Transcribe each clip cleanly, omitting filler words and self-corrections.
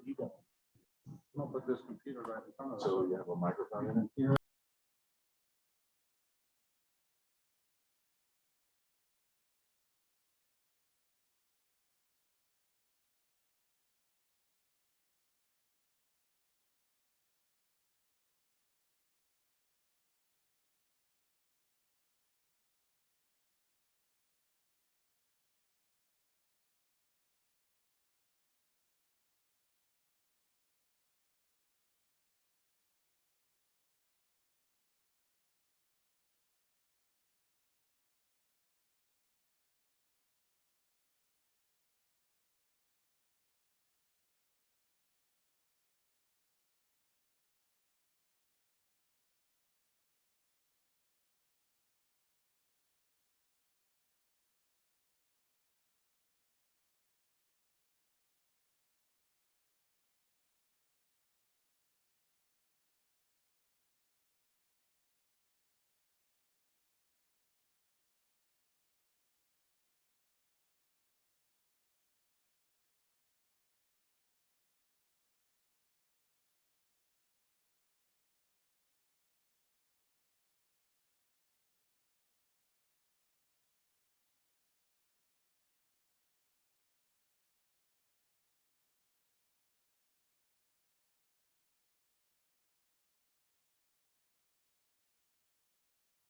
you don't. I'm gonna put this computer right in front of us. So you have a microphone in it here?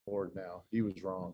Board now. He was wrong.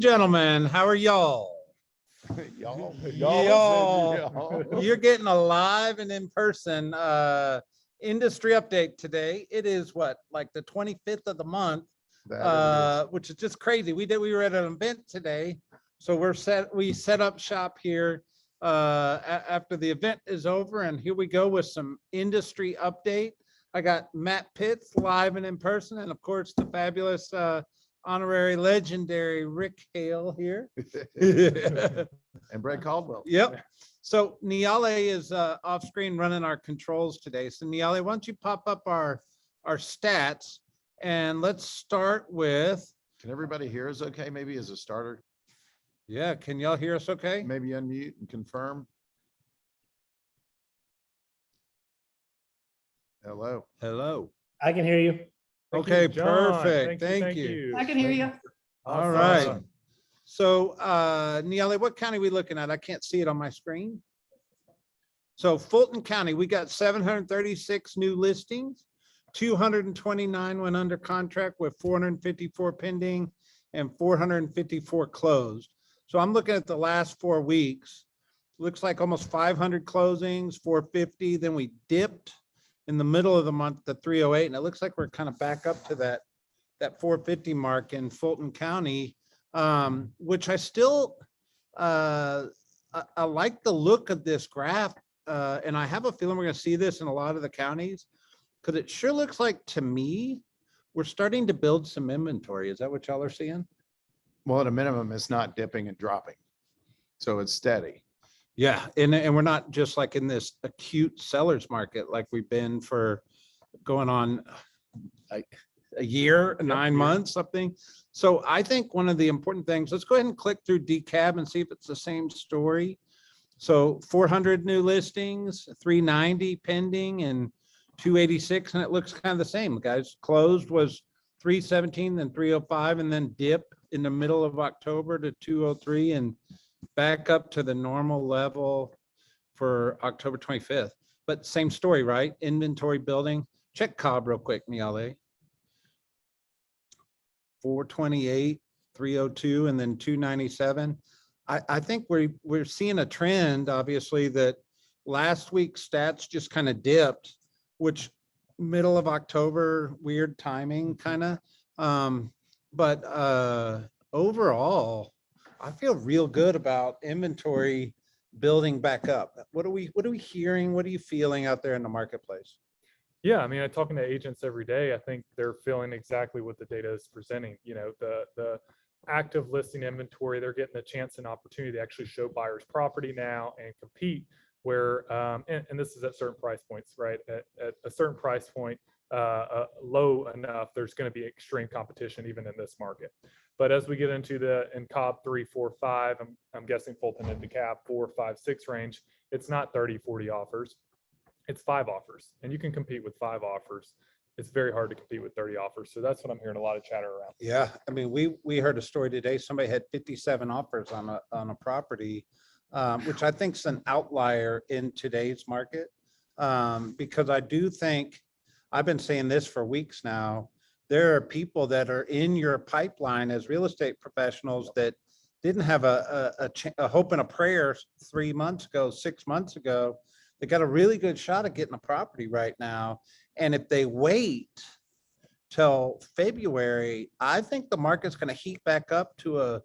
Gentlemen, how are y'all? Y'all. You're getting a live and in person industry update today. It is what, like the 25th of the month, which is just crazy. We were at an event today, so we set up shop here after the event is over, and here we go with some industry update. I got Matt Pitts live and in person, and of course the fabulous honorary legendary Rick Hale here. And Brett Caldwell. Yep. So Niale is off screen running our controls today. So Niale, why don't you pop up our stats, and let's start with. Can everybody hear us okay? Maybe as a starter, Yeah, can y'all hear us okay? maybe unmute and confirm. Hello. Hello. I can hear you. Okay, perfect. Thank you. I can hear you. All right. So Niale, what county are we looking at? I can't see it on my screen. So Fulton County, we got 736 new listings. 229 went under contract with 454 pending and 454 closed. So I'm looking at the last 4 weeks. Looks like almost 500 closings, 450. Then we dipped in the middle of the month to 308, and it looks like we're kind of back up to that 450 mark in Fulton County, which I still I like the look of this graph, and I have a feeling we're going to see this in a lot of the counties, because it sure looks like, to me, we're starting to build some inventory. Is that what y'all are seeing? Well, at a minimum, it's not dipping and dropping. So it's steady. Yeah, and we're not just like in this acute seller's market like we've been for going on. a year, Yep, 9 year. months, something. So I think one of the important things, let's go ahead and click through DCAB and see if it's the same story. So 400 new listings, 390 pending and 286, and it looks kind of the same, guys. Closed was 317, then 305, and then dip in the middle of October to 203 and back up to the normal level for October 25th. But same story, right? Inventory building. Check Cobb real quick, Niale. 428, 302, and then 297. I think we're seeing a trend, obviously, that last week's stats just kind of dipped, which middle of October, weird timing kind of. But overall, I feel real good about inventory building back up. What are we hearing? What are you feeling out there in the marketplace? Yeah, I mean, I'm talking to agents every day. I think they're feeling exactly what the data is presenting. You know, the active listing inventory, they're getting a chance and opportunity to actually show buyers property now and compete where, and this is at certain price points, right? At a certain price point, low enough, there's going to be extreme competition even in this market. But as we get into in Cobb 3, 4, 5, I'm guessing Fulton into Cap 4, 5, 6 range, it's not 30, 40 offers. It's 5 offers, and you can compete with 5 offers. It's very hard to compete with 30 offers. So that's what I'm hearing a lot of chatter around. Yeah, I mean, we heard a story today. Somebody had 57 offers on a property, which I think is an outlier in today's market. Because I do think, I've been saying this for weeks now, there are people that are in your pipeline as real estate professionals that didn't have a hope and a prayer 3 months ago, 6 months ago. They got a really good shot at getting a property right now. And if they wait till February, I think the market's going to heat back up to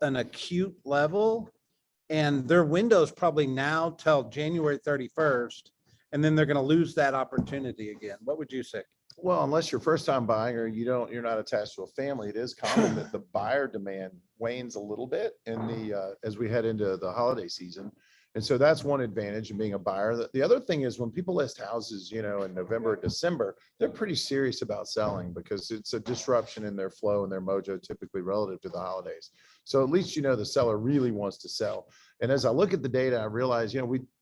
an acute level. And their window's probably now till January 31st. And then they're going to lose that opportunity again. What would you say? Well, unless you're first time buying or you're not attached to a family, it is common that the buyer demand wanes a little bit in as we head into the holiday season. And so that's one advantage of being a buyer. The other thing is when people list houses, in November, December, they're pretty serious about selling because it's a disruption in their flow and their mojo typically relative to the holidays. So at least, the seller really wants to sell. And as I look at the data, I realize,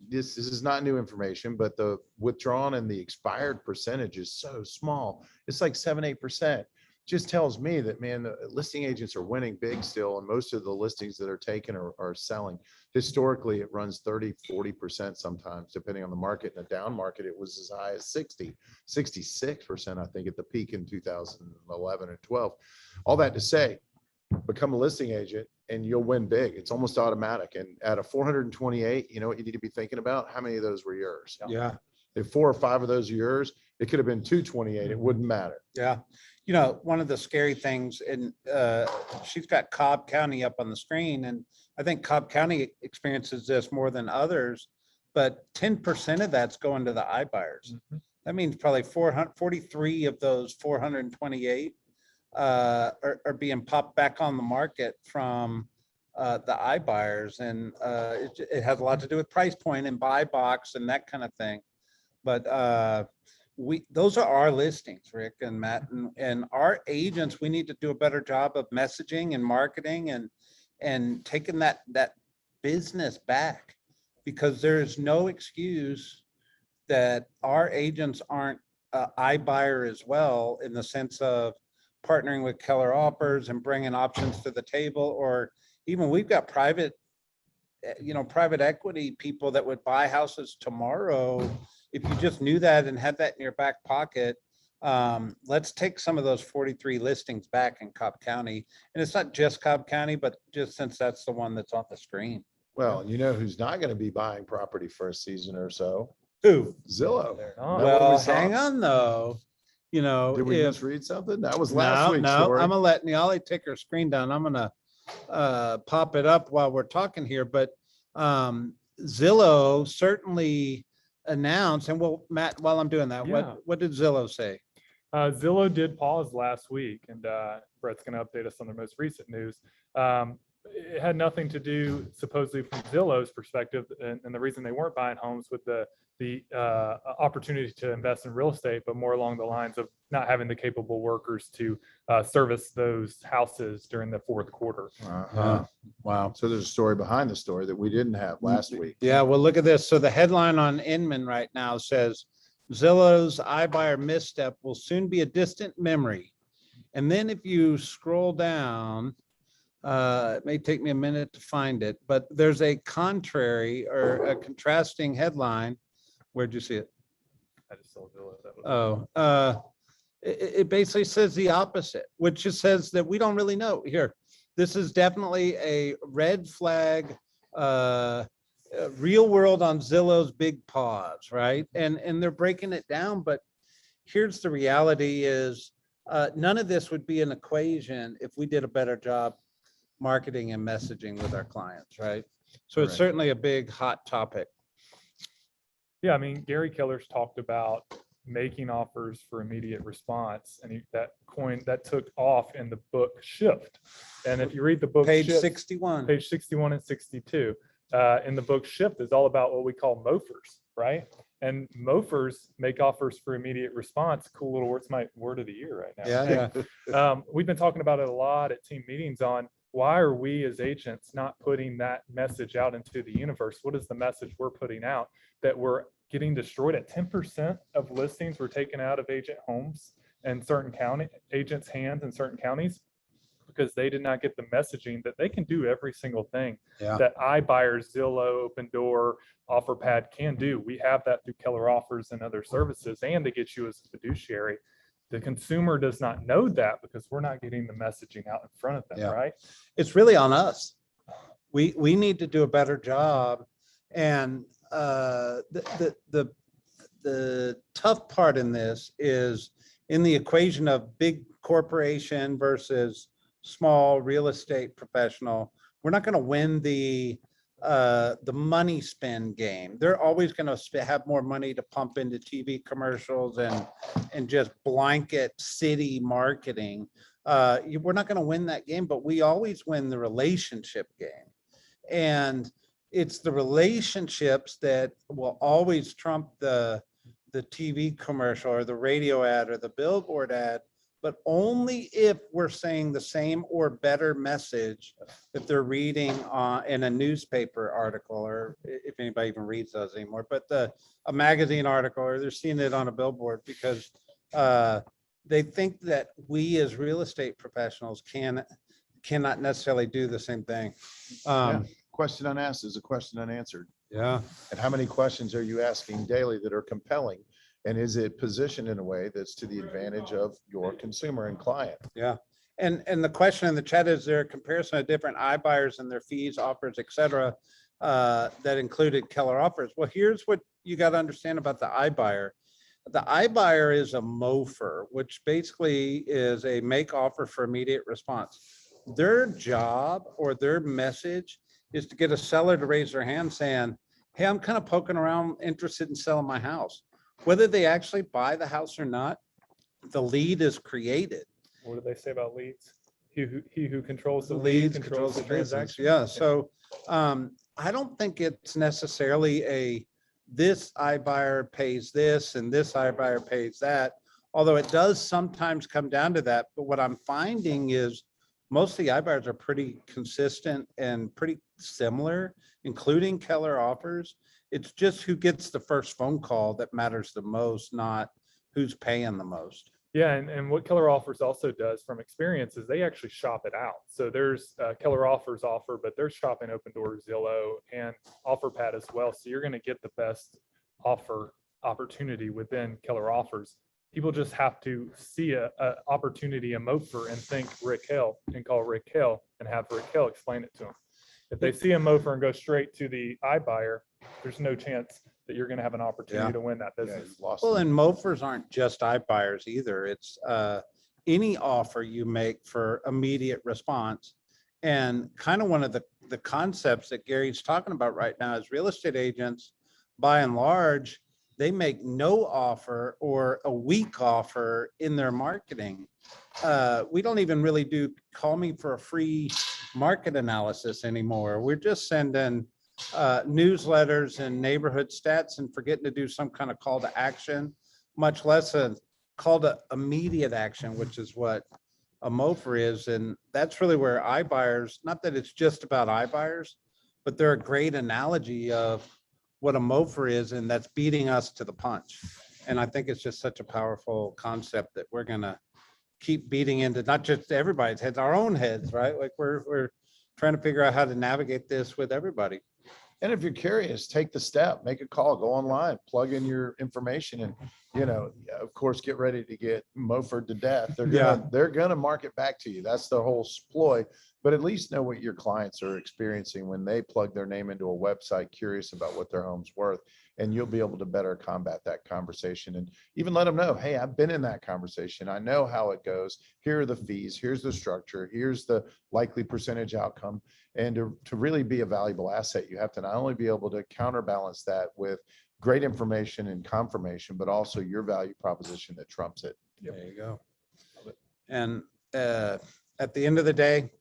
this is not new information, but the withdrawn and the expired percentage is so small. It's like 7-8%. Just tells me that, man, the listing agents are winning big still. And most of the listings that are taken are selling. Historically, it runs 30-40% sometimes, depending on the market. In a down market, it was as high as 66%, I think, at the peak in 2011 and 12. All that to say, become a listing agent and you'll win big. It's almost automatic. And at a 428, you know what you need to be thinking about? How many of those were yours? Yeah. If 4 or 5 of those are yours, it could have been 228. It wouldn't matter. Yeah. One of the scary things, and she's got Cobb County up on the screen, and I think Cobb County experiences this more than others, but 10% of that's going to the iBuyers. Mm-hmm. That means probably 443 of those 428 are being popped back on the market from the iBuyers. And it has a lot to do with price point and buy box and that kind of thing. But those are our listings, Rick and Matt, and our agents, we need to do a better job of messaging and marketing and taking that business back, because there is no excuse that our agents aren't iBuyer as well, in the sense of partnering with Keller Offers and bringing options to the table, or even we've got private equity people that would buy houses tomorrow. If you just knew that and had that in your back pocket, let's take some of those 43 listings back in Cobb County. And it's not just Cobb County, but just since that's the one that's on the screen. Well, you know who's not going to be buying property for a season or so? Who? Zillow. Oh. Remember what we Well, saw? hang on though. Did we if misread something? That was last week's no, story. I'm gonna let Niali take her screen down. I'm gonna pop it up while we're talking here, but Zillow certainly announced, and well, Matt, while I'm doing that, Yeah. what did Zillow say? Zillow did pause last week, and Brett's going to update us on the most recent news. it had nothing to do supposedly from Zillow's perspective, and the reason they weren't buying homes with the opportunity to invest in real estate, but more along the lines of not having the capable workers to service those houses during the fourth quarter. Uh-huh. Wow. So there's a story behind the story that we didn't have last week. Yeah, well, look at this. So the headline on Inman right now says Zillow's iBuyer misstep will soon be a distant memory. And then if you scroll down, it may take me a minute to find it, but there's a contrary or a contrasting headline. Where'd you see it? I just saw Zillow. That was It basically says the opposite, which just says that we don't really know here. This is definitely a red flag, real world on Zillow's big pause, right? And they're breaking it down, but here's the reality is none of this would be an equation if we did a better job marketing and messaging with our clients, right? So it's Correct. certainly a big hot topic. Yeah, I mean, Gary Keller's talked about making offers for immediate response, and that took off in the book Shift. And if you read the book Page Shift, 61. page 61 and 62, in the book Shift is all about what we call mofers, right? And mofers make offers for immediate response. Cool little word. It's my word of the year right now. Yeah. We've been talking about it a lot at team meetings on why are we as agents not putting that message out into the universe? What is the message we're putting out that we're getting destroyed at 10% of listings were taken out of agent homes and certain county agents' hands in certain counties because they did not get the messaging that they can do every single thing that iBuyers, Zillow, Open Door, OfferPad can do. We have that through Keller Offers and other services, and to get you as a fiduciary. The consumer does not know that because we're not getting the messaging out in front of them, right? It's really on us. We need to do a better job. And the tough part in this is in the equation of big corporation versus small real estate professional. We're not going to win the money spend game. They're always going to have more money to pump into TV commercials and just blanket city marketing. We're not going to win that game, but we always win the relationship game. And it's the relationships that will always trump the TV commercial or the radio ad or the billboard ad, but only if we're saying the same or better message that they're reading in a newspaper article, or if anybody even reads those anymore, but a magazine article, or they're seeing it on a billboard, because they think that we as real estate professionals cannot necessarily do the same thing. Question unasked is a question unanswered. Yeah. And how many questions are you asking daily that are compelling? And is it positioned in a way that's to the advantage of your consumer and client? Yeah. And the question in the chat is there a comparison of different iBuyers and their fees, offers, et cetera, that included Keller Offers? Well, here's what you got to understand about the iBuyer. The iBuyer is a mofer, which basically is a make offer for immediate response. Their job or their message is to get a seller to raise their hand saying, hey, I'm kind of poking around, interested in selling my house. Whether they actually buy the house or not, the lead is created. What do they say about leads? He who controls the Leads lead controls the business. transaction. Yeah, so I don't think it's necessarily this iBuyer pays this and this iBuyer pays that, although it does sometimes come down to that. But what I'm finding is most of the iBuyers are pretty consistent and pretty similar, including Keller Offers. It's just who gets the first phone call that matters the most, not who's paying the most. Yeah, and what Keller Offers also does from experience is they actually shop it out. So there's Keller Offers offer, but they're shopping Open Door, Zillow, and OfferPad as well. So you're going to get the best offer opportunity within Keller Offers. People just have to see a opportunity, a mofer, and think Rick Hill and call Rick Hill and have Rick Hill explain it to them. If they see a mofer and go straight to the iBuyer, there's no chance that you're going to have an opportunity to win that business. Well, and mofers aren't just iBuyers either. It's any offer you make for immediate response. And kind of one of the concepts that Gary's talking about right now is real estate agents, by and large, they make no offer or a weak offer in their marketing. We don't even really do call me for a free market analysis anymore. We're just sending newsletters and neighborhood stats and forgetting to do some kind of call to action, much less a call to immediate action, which is what a MOFR is. And that's really where iBuyers, not that it's just about iBuyers, but they're a great analogy of what a MOFR is, and that's beating us to the punch. And I think it's just such a powerful concept that we're gonna keep beating into not just everybody's heads, our own heads, right? Like we're trying to figure out how to navigate this with everybody. And if you're curious, take the step, make a call, go online, plug in your information and, of course, get ready to get mofered to death. They're gonna market back to you. That's the whole ploy. But at least know what your clients are experiencing when they plug their name into a website, curious about what their home's worth. And you'll be able to better combat that conversation and even let them know, hey, I've been in that conversation. I know how it goes. Here are the fees. Here's the structure. Here's the likely percentage outcome. And to really be a valuable asset, you have to not only be able to counterbalance that with great information and confirmation, but also your value proposition that trumps it. There you go. And at the end of the day,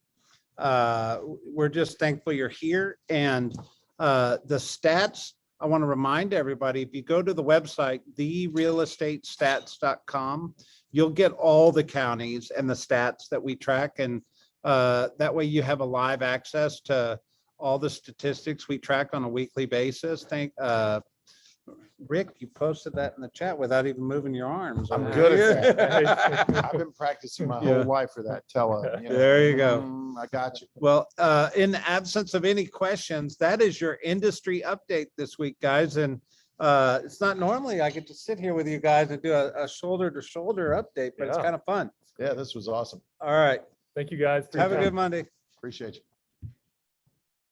we're just thankful you're here. And the stats, I want to remind everybody, if you go to the website, therealestatestats.com, you'll get all the counties and the stats that we track. And that way you have a live access to all the statistics we track on a weekly basis. Rick, you posted that in the chat without even moving your arms. I'm over good here. at that. I've been practicing my whole life for that. There you go. I got you. Well, in the absence of any questions, that is your industry update this week, guys. And it's not normally I get to sit here with you guys and do a shoulder to shoulder update, but it's Yeah. kind of fun. Yeah, this was awesome. All right. Thank you guys. for your Have a time. good Monday. Appreciate you.